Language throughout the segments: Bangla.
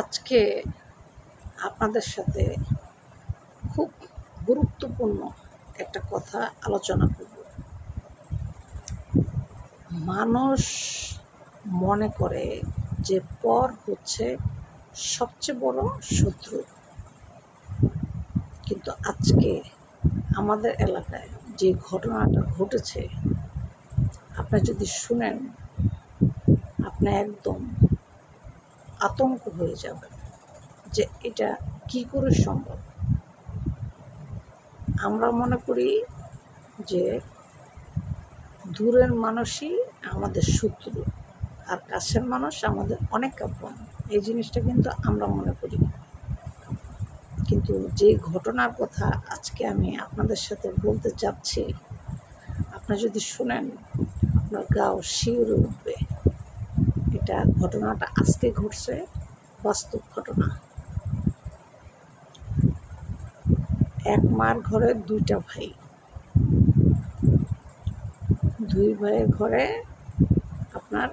আজকে আপনাদের সাথে খুব গুরুত্বপূর্ণ একটা কথা আলোচনা করব। মানুষ মনে করে যে পর হচ্ছে সবচেয়ে বড় শত্রু, কিন্তু আজকে আমাদের এলাকায় যে ঘটনাটা ঘটেছে আপনি যদি শুনেন আপনি একদম আতঙ্ক হয়ে যাবেন যে এটা কি করে সম্ভব। আমরা মনে করি যে দূরের মানুষই আমাদের শত্রু আর কাছের মানুষ আমাদের অনেক আপন, এই জিনিসটা কিন্তু আমরা মনে করি। কিন্তু যে ঘটনার কথা আজকে আমি আপনাদের সাথে বলতে যাচ্ছি, আপনি যদি শুনেন আপনার গাও শিউরে উঠবে। এটা ঘটনাটা আজকে ঘটছে, বাস্তব ঘটনা। এক মার ঘরে দুইটা ভাই, দুই ভাইয়ের ঘরে আপনার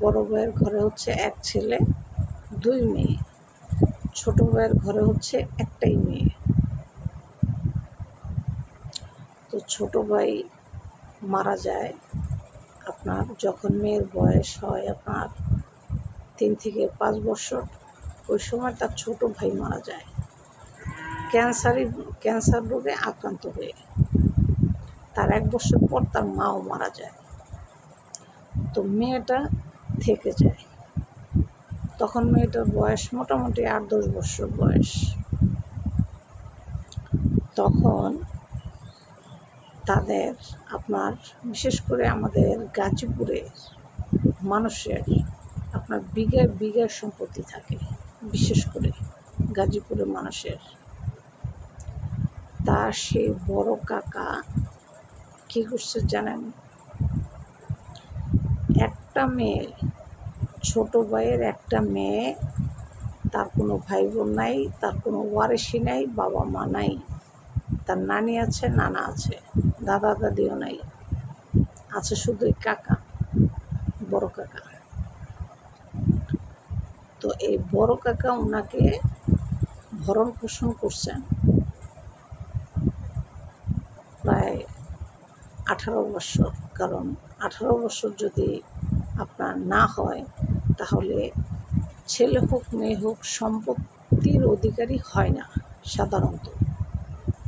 বড় ভাইয়ের ঘরে হচ্ছে এক ছেলে দুই মেয়ে, ছোট ভাইয়ের ঘরে হচ্ছে একটাই মেয়ে। তো ছোট ভাই মারা যায় আপনার যখন মেয়ের বয়স হয় আপনার 3 থেকে 5 বছর। ওই সময় তার ছোট ভাই মারা যায় ক্যান্সার রোগে আক্রান্ত হয়ে। তার 1 বছর পর তার মাও মারা যায়। তো মেয়েটা থেকে যায়। তখন মেয়েটার বয়স মোটামুটি 8-10 বছর বয়স। তখন তাদের আপনার বিশেষ করে আমাদের গাজীপুরের মানুষের আপনার বিঘায় বিঘায় সম্পত্তি থাকে, বিশেষ করে গাজীপুরের মানুষের। তার সেই বড় কাকা কী করছে জানেন? একটা মেয়ে, ছোট ভাইয়ের একটা মেয়ে, তার কোনো ভাই বোন নাই, তার কোনো ওয়ারিশি নাই, বাবা মা নাই। তার নানি আছে, নানা আছে, দাদা দাদিও নাই, আছে শুধু কাকা, বড় কাকা। তো এই বড় কাকা ওনাকে ভরণ পোষণ করছেন প্রায় 18 বছর। কারণ 18 বছর যদি আপনার না হয় তাহলে ছেলে হোক মেয়ে হোক সম্পত্তির অধিকারী হয় না সাধারণত।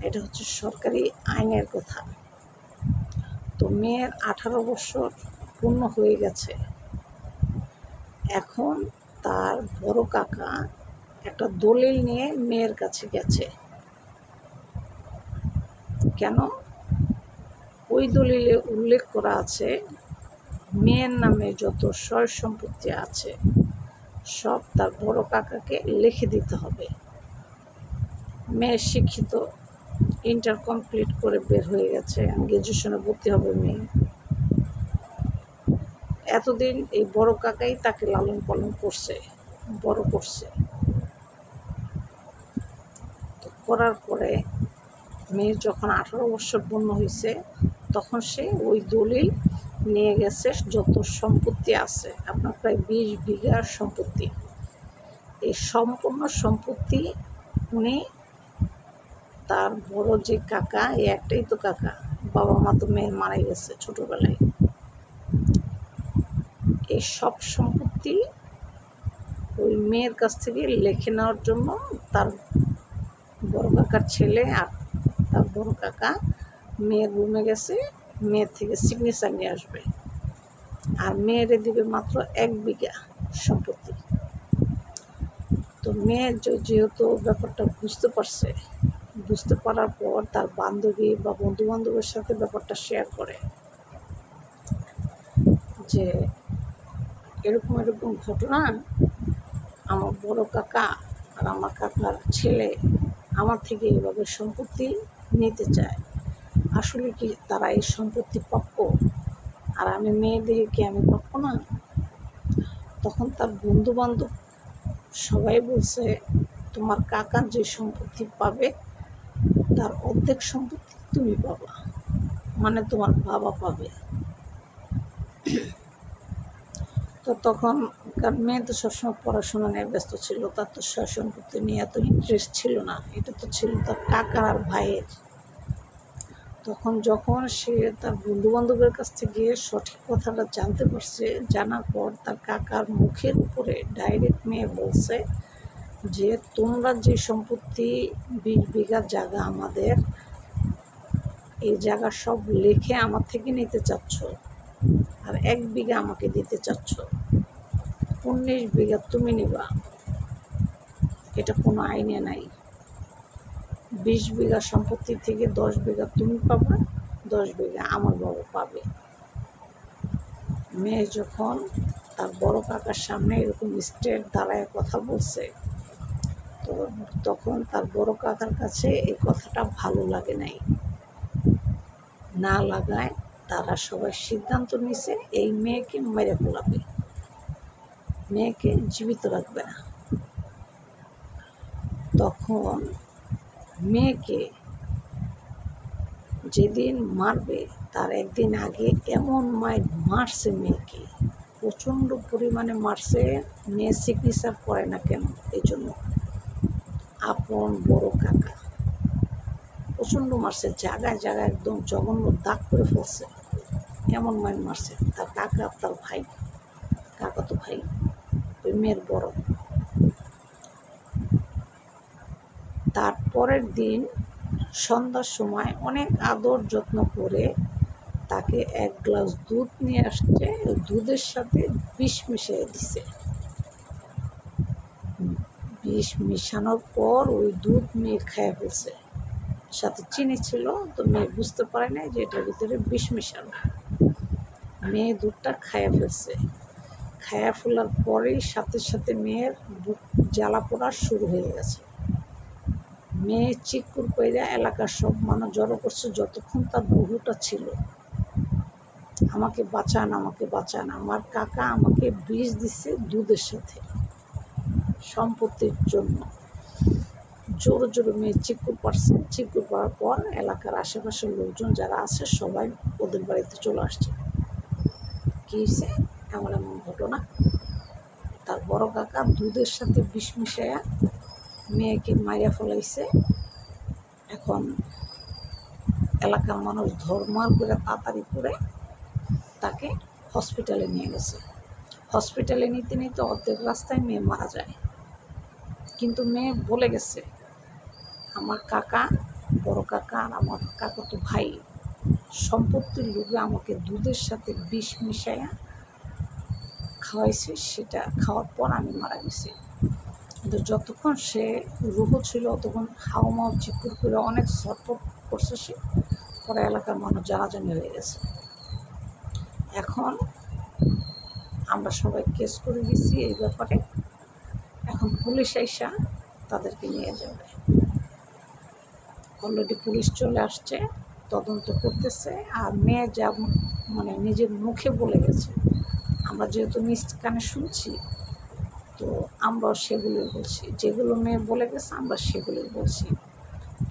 এটা হচ্ছে সরকারি আইনের কথা। তো মেয়ের 18 বছর পূর্ণ হয়ে গেছে। এখন তার বড় কাকা একটা দলিল নিয়ে মেয়ের কাছে গেছে। কেন? ওই দলিলে উল্লেখ করা আছে মেয়ের নামে যত সয় সম্পত্তি আছে সব তার বড় কাকাকে লিখে দিতে হবে। মেয়ে শিক্ষিত, ইন্টার কমপ্লিট করে বের হয়ে গেছে, গ্র্যাজুয়েশনে ভর্তি হবে মেয়ে। এতদিন এই বড় কাকাই তাকে লালন পালন করছে, বড় করছে। তো করার পরে মেয়ের যখন 18 বছর পূর্ণ হয়েছে তখন সে ওই দলিল নিয়ে গেছে। যত সম্পত্তি আছে আপনার প্রায় 20 বিঘার সম্পত্তি, এই সম্পূর্ণ সম্পত্তি উনি তার বড় যে কাকা, এই একটাই তো কাকা, বাবা মা তো মেয়ের মারা গেছে ছোটবেলায়। এই সব সম্পত্তি ওই মেয়ের কাছ থেকে লিখে নেওয়ার জন্য তার বড় কাকার ছেলে আর তার বড় কাকা মেয়ের রুমে গেছে, মেয়ের থেকে সিগনেচার নিয়ে আসবে। আর মেয়েরে দিবে মাত্র 1 বিঘা সম্পত্তি। তো মেয়ে যেহেতু ব্যাপারটা বুঝতে পারার পর তার বান্ধবী বা বন্ধু বান্ধবের সাথে ব্যাপারটা শেয়ার করে যে এরকম এরকম ঘটনা, আমার বড় কাকা আর আমার কাকার ছেলে আমার থেকে এইভাবে সম্পত্তি নিতে চায়। আসলে কি তারা এই সম্পত্তি প্রাপ্য? আর আমি মেয়ে দেখে কি আমি প্রাপ্য না? তখন তার বন্ধু বান্ধব সবাই বলছে তোমার কাকা যে সম্পত্তি পাবে তার অর্ধেক সম্পত্তি তুমি পাবা, মানে তোমার বাবা পাবে। তো তখন কারণ মেয়ে তো সবসময় পড়াশোনা নিয়ে ব্যস্ত ছিল, তার তো সয় সম্পত্তি নিয়ে এত ইন্টারেস্ট ছিল না, এটা তো ছিল তার কাকা আর ভাইয়ের। তখন যখন সে তার বন্ধুবান্ধবের কাছ থেকে সঠিক কথাটা জানতে পারছে, জানার পর তার কাকার মুখের উপরে ডাইরেক্ট মেয়ে বলছে যে তোমরা যে সম্পত্তি 20 বিঘা জায়গা আমাদের, এই জায়গা সব লেখে আমার থেকে নিতে চাচ্ছ, আর 1 বিঘা আমাকে দিতে চাচ্ছ, 19 বিঘা তুমি নিবা, এটা কোনো আইনে নাই। 20 বিঘা সম্পত্তি থেকে 10 বিঘা তুমি পাবা, 10 বিঘা আমার বাবা পাবে। মেয়ে যখন তার বড় কাকার সামনে এরকম স্ট্রেট দাঁড়ায় কথা বলছে, তো তখন তার বড় কাকার কাছে এই কথাটা ভালো লাগে নাই, না লাগায় তারা সবাই সিদ্ধান্ত নিছে এই মেয়েকে মেরে ফেলাবে, মেয়েকে জীবিত রাখবে না। তখন মেয়েকে যেদিন মারবে তার একদিন আগে এমন মারছে মেয়েকে, প্রচণ্ড পরিমাণে মারছে। মেয়ে চিকিৎসা করে না কেন, এই জন্য আপন বড় কাকা প্রচণ্ড মারছে, জায়গায় জায়গায় একদম জঘন্য দাগ করে ফেলছে, এমন মারছে। তার কাকা তার ভাই, কাকা তো ভাই, ওই মেয়ের বড়। তারপরের দিন সন্ধ্যার সময় অনেক আদর যত্ন করে তাকে 1 গ্লাস দুধ নিয়ে আসছে, দুধের সাথে বিষ মিশিয়ে দিছে। বিষ মিশানোর পর ওই দুধ মেয়ে খেয়ে ফেলছে, সাথে চিনি ছিল, তো মেয়ে বুঝতে পারে না যে এটার ভিতরে বিষ মিশানো। মেয়ে দুধটা খেয়ে ফেলছে, খেয়ে ফেলার পরেই সাথে সাথে মেয়ের বুক জ্বালা পোড়া শুরু হয়ে গেছে। মেয়ে চিৎকার কইরা এলাকার সব মানুষ জড়ো করছে, যতক্ষণ তার বহুটা ছিল, আমাকে বাঁচান, আমাকে বাঁচান, আমার কাকা আমাকে বিষ দিচ্ছে দুধের সাথে সম্পত্তির জন্য। জোরে জোরে মেয়ে চিৎকার পারছে, চিৎকার করার পর এলাকার আশেপাশের লোকজন যারা আছে সবাই ওদের বাড়িতে চলে আসছে। কী হয়েছে, এমন এমন ঘটনা। তার বড় কাকা দুধের সাথে বিষ মিশাইয়া মেয়েকে মাইরা ফেলাইছে। এখন এলাকার মানুষ ধর্মার করে তাড়াতাড়ি করে তাকে হসপিটালে নিয়ে গেছে। হসপিটালে নিতে নিতে অর্ধেক রাস্তায় মেয়ে মারা যায়। কিন্তু মেয়ে বলে গেছে আমার কাকা, বড় কাকা আর আমার কাকাতো ভাই সম্পত্তির লোভে আমাকে দুধের সাথে বিষ মিশাইয়া খাওয়াইছে, সেটা খাওয়ার পর আমি মারা গেছি। কিন্তু যতক্ষণ সে রুহ ছিল ততক্ষণ হাওমাও চিকুর করে অনেক ছটফট করছে সে। পরে এলাকার মানুষ জানাজানি হয়ে গেছে। এখন আমরা সবাই কেস করে দিয়েছি এই ব্যাপারে, এখন পুলিশ আইসা তাদেরকে নিয়ে যাবে। অলরেডি পুলিশ চলে আসছে, তদন্ত করতেছে। আর মেয়ে যা নিজের মুখে বলে গেছে, আমরা যেহেতু নিজ কানে শুনছি, তো আমরাও সেগুলোই বলছি, যেগুলো মেয়ে বলে গেছে আমরা সেগুলোই বলছি।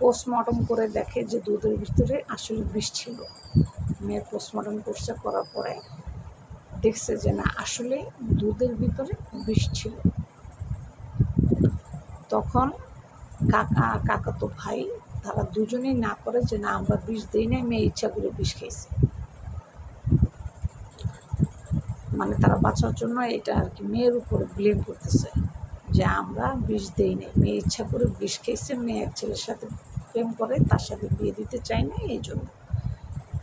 পোস্টমর্টম করে দেখে যে দুধের ভিতরে আসলে বিষ ছিল। মেয়ে পোস্টমর্টম করছে, করার পরে দেখছে যে না, আসলে দুধের ভিতরে বিষ ছিল। তখন কাকাতো ভাই তারা দুজনেই না করে যে না, আমরা বিষ দিই নাই, মেয়ে ইচ্ছা করে বিষ খেয়েছে। তারা বাঁচার জন্য এটা আর কি মেয়ের উপরে ব্লেম করতেছে যে আমরা বিষ দিই নাই, মেয়ে ইচ্ছা করে বিষ খেয়েছে, মেয়ে এক ছেলের সাথে প্রেম করে, তার সাথে বিয়ে দিতে চায় না এই জন্য।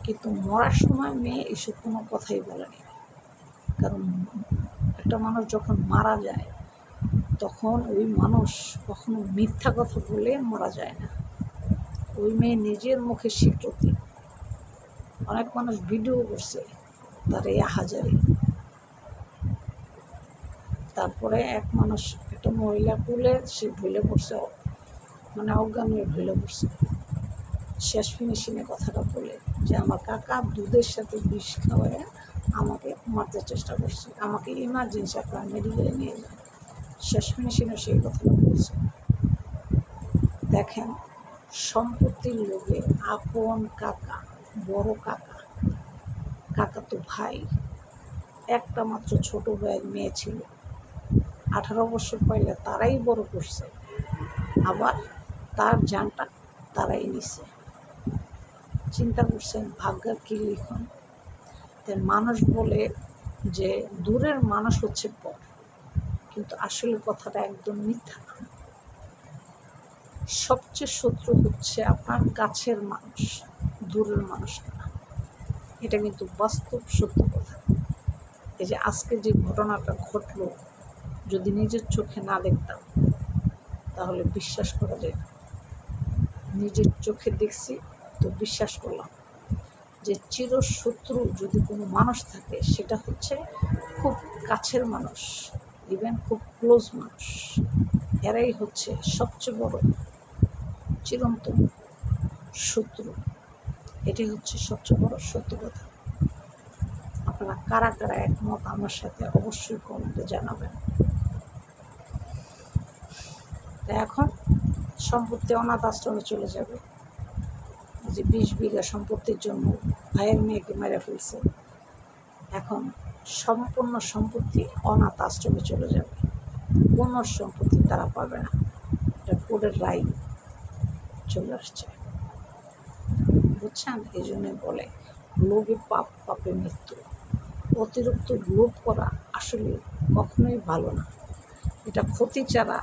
কিন্তু মরার সময় মেয়ে এসব কোনো কথাই বলেনি। কারণ একটা মানুষ যখন মারা যায় তখন ওই মানুষ কখনো মিথ্যা কথা বলে মারা যায় না। ওই মেয়ে নিজের মুখে স্বীকৃতি। অনেক মানুষ ভিডিও করছে তার এই হাজারি। তারপরে এক মানুষ, একটা মহিলা কুলে সে ঢুলে পড়ছে, অজ্ঞান হয়ে ঢুলে পড়ছে। শেষ ফিনিশিংয়ে কথাটা বলে যে আমার কাকা দুধের সাথে বিষ খাওয়ায় আমাকে মারতে চেষ্টা করছে, আমাকে ইমার্জেন্সি আপনার মেডিকেলে নিয়ে যান। শেষ ফিনিশিংয়ে সেই কথাটা বলছে। দেখেন, সম্পত্তির লোভে আপন কাকা, বড় কাকা, কাকাতো ভাই একটা মাত্র ছোট ভাইয়ের মেয়ে ছিল, 18 বছর পাইলে তারাই বড় করছে, আবার তার জানটা তারাই নিছে। চিন্তা করছেন ভাগ্যের কি লিখন। তাই মানুষ বলে যে দূরের মানুষ হচ্ছে পর, কিন্তু আসলে কথাটা একদম মিথ্যা। সবচেয়ে শত্রু হচ্ছে আপনার কাছের মানুষ, দূরের মানুষ না। এটা কিন্তু বাস্তব সত্য কথা। এই যে আজকে যে ঘটনাটা ঘটলো, যদি নিজের চোখে না দেখতাম তাহলে বিশ্বাস করা যায় না। নিজের চোখে দেখছি তো বিশ্বাস করলাম যে চিরশত্রু যদি কোনো মানুষ থাকে সেটা হচ্ছে খুব কাছের মানুষ, ইভেন খুব ক্লোজ মানুষ। এরাই হচ্ছে সবচেয়ে বড় চিরন্তন শত্রু। এটাই হচ্ছে সবচেয়ে বড় সত্য কথা। আপনারা কারা কারা একমত আমার সাথে অবশ্যই কমেন্টে জানাবেন। তা এখন সম্পত্তি অনাথ আশ্রমে চলে যাবে। যে 20 বিঘা সম্পত্তির জন্য ভাইয়ের মেয়েকে মেরে ফেলছে, এখন সম্পূর্ণ সম্পত্তি অনাথ আশ্রমে চলে যাবে। কোনো সম্পত্তি তারা পাবে না। এটা কোর্টের রায় চলে আসছে, বুঝছেন? এই জন্যই বলে লোভে পাপ, পাপে মৃত্যু। অতিরিক্ত লোভ করা আসলে কখনোই ভালো না। এটা ক্ষতি ছাড়া,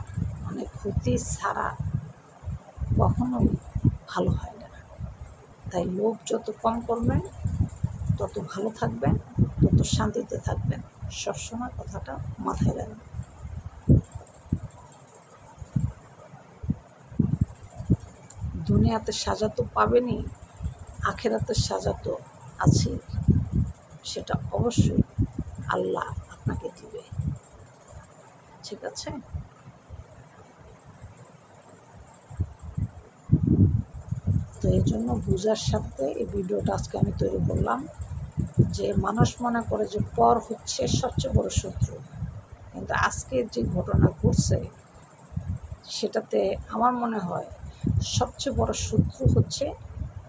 মানে ক্ষতি ছাড়া কখনোই ভালো হয় না। তাই লোভ যত কম করবেন তত ভালো থাকবেন, তত শান্তিতে থাকবেন। সবসময় কথাটা মাথায় রাখবেন। দুনিয়াতে সাজা তো পাবেনই, আখেরাতের সাজা তো আছে, সেটা অবশ্যই আল্লাহ আপনাকে দিবে। ঠিক আছে? তো এই জন্য বুঝার সাথে এই ভিডিওটা আজকে আমি তৈরি করলাম যে মানুষ মনে করে যে পর হচ্ছে সবচেয়ে বড় শত্রু, কিন্তু আজকে যে ঘটনা ঘটছে সেটাতে আমার মনে হয় সবচেয়ে বড় শত্রু হচ্ছে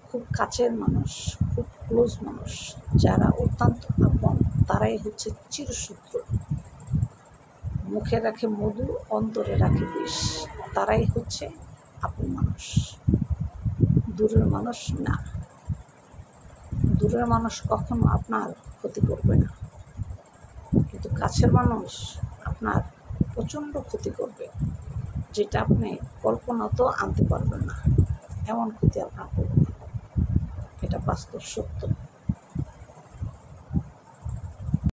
খুব কাছের মানুষ, খুব ক্লোজ মানুষ, যারা অত্যন্ত আপন, তারাই হচ্ছে চিরশত্রু। মুখে রাখে মধু, অন্তরে রাখে বিষ, তারাই হচ্ছে আপন মানুষ, দূরের মানুষ না। দূরের মানুষ কখনো আপনার ক্ষতি করবে না, কিন্তু কাছের মানুষ আপনার প্রচণ্ড ক্ষতি করবে, যেটা আপনি কল্পনাতেও আনতে পারবেন না। এমন ক্ষতি আপনার করবে, এটা বাস্তব সত্য।